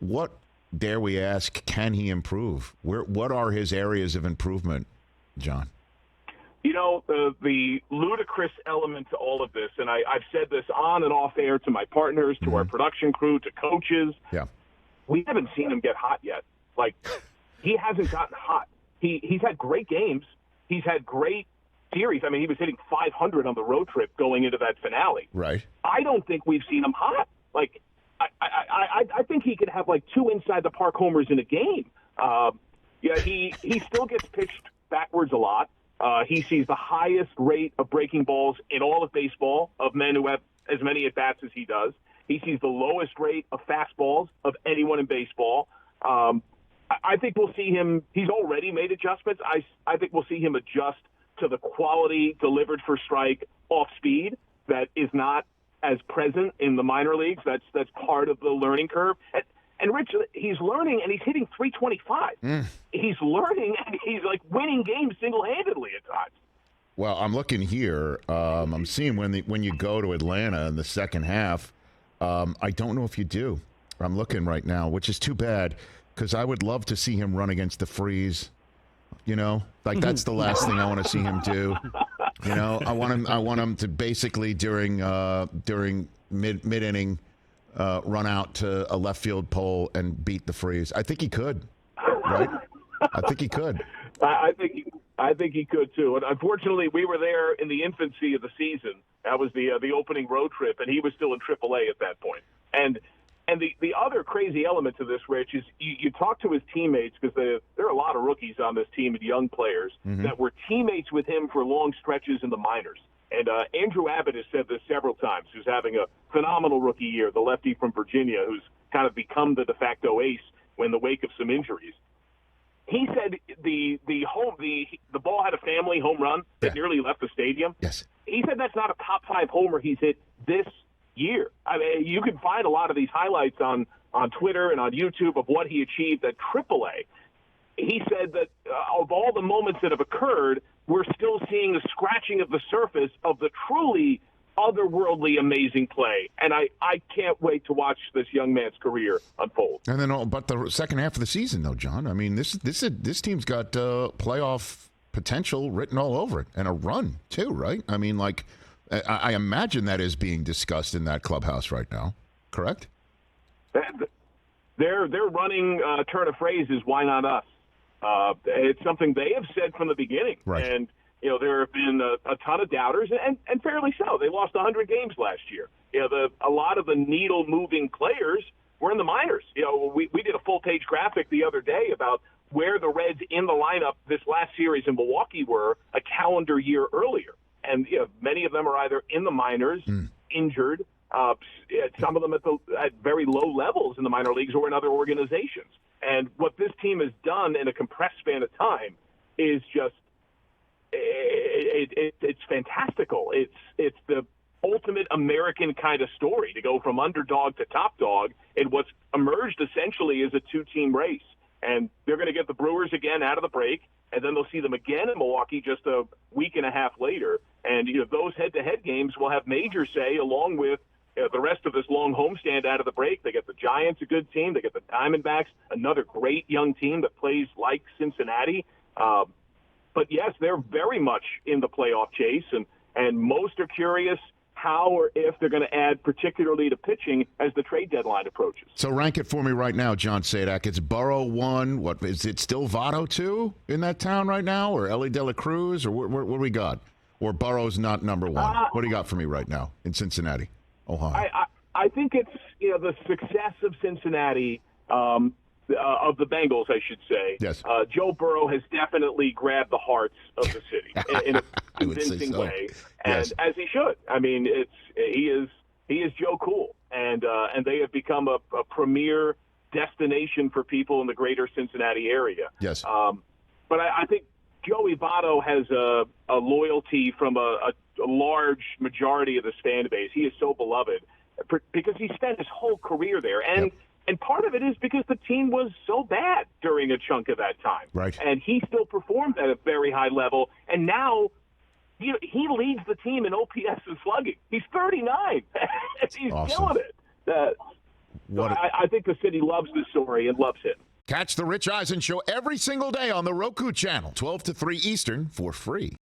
What, dare we ask, can he improve? What are his areas of improvement, John? You know, the ludicrous element to all of this, and I've said this on and off air to my partners, to our production crew, to coaches. Yeah. We haven't seen him get hot yet. Like, he hasn't gotten hot. He's had great games. He's had great series. I mean, he was hitting 500 on the road trip going into that finale. Right. I don't think we've seen him hot. Like, I think he could have like 2 inside the park homers in a game. Yeah, he still gets pitched backwards a lot. He sees the highest rate of breaking balls in all of baseball of men who have as many at-bats as he does. He sees the lowest rate of fastballs of anyone in baseball. I think we'll see him. He's already made adjustments. I think we'll see him adjust to the quality delivered for strike off speed that is not as present in the minor leagues. That's part of the learning curve. And Rich, he's learning, and he's hitting 325. He's learning, and he's like winning games single-handedly at times. Well, I'm looking here. I'm seeing when you go to Atlanta in the second half. I don't know if you do. I'm looking right now, which is too bad because I would love to see him run against the Freeze. You know, like that's the last thing I want to see him do. You know, I want him to basically during mid inning. Run out to a left field pole and beat the Freeze. I think he could, right? I think he could. I think he could too. And unfortunately, we were there in the infancy of the season. That was the opening road trip, and he was still in AAA at that point. And the other crazy element to this, Rich, is you talk to his teammates because there are a lot of rookies on this team and young players that were teammates with him for long stretches in the minors. And Andrew Abbott has said this several times, who's having a phenomenal rookie year, the lefty from Virginia, who's kind of become the de facto ace in the wake of some injuries. He said the ball had a family home run that nearly left the stadium. Yes. He said that's not a top 5 homer he's hit this year. I mean, you can find a lot of these highlights on Twitter and on YouTube of what he achieved at AAA. He said that of all the moments that have occurred, we're still seeing the scratching of the surface of the truly otherworldly amazing play. And I can't wait to watch this young man's career unfold. And then, but the second half of the season, though, John, I mean, this team's got playoff potential written all over it, and a run too, right? I mean, like, I imagine that is being discussed in that clubhouse right now. Correct? Their running turn of phrase is "Why not us?" It's something they have said from the beginning. Right. And, you know, there have been a ton of doubters, and fairly so. They lost 100 games last year. You know, a lot of the needle-moving players were in the minors. You know, we did a full-page graphic the other day about where the Reds in the lineup this last series in Milwaukee were a calendar year earlier. And, you know, many of them are either in the minors, injured, some of them at very low levels in the minor leagues or in other organizations. And what this team has done in a compressed span of time is just it's fantastical. It's the ultimate American kind of story to go from underdog to top dog in what's emerged essentially as a 2-team race. And they're going to get the Brewers again out of the break, and then they'll see them again in Milwaukee just a week and a half later. And you know, those head-to-head games will have major say along with the rest of this long homestand out of the break. They get the Giants, a good team. They get the Diamondbacks, another great young team that plays like Cincinnati. But, yes, they're very much in the playoff chase, and most are curious how or if they're going to add particularly to pitching as the trade deadline approaches. So rank it for me right now, John Sadak. It's Burrow 1. What is it? Still Votto 2 in that town right now, or Elly De La Cruz, or what do we got? Or Burrow's not number 1. What do you got for me right now in Cincinnati, Ohio? I think it's the success of Cincinnati. Of the Bengals, I should say. Yes. Joe Burrow has definitely grabbed the hearts of the city in a convincing way, and as he should. I mean, he is Joe Cool, and they have become a premier destination for people in the greater Cincinnati area. Yes. But I think Joey Votto has a loyalty from a large majority of this fan base. He is so beloved because he spent his whole career there, and. Yep. And part of it is because the team was so bad during a chunk of that time. Right. And he still performed at a very high level. And now he leads the team in OPS and slugging. He's 39. He's awesome. killing it. What? So I think the city loves the story and loves it. Catch the Rich Eisen Show every single day on the Roku channel, 12 to 3 Eastern, for free.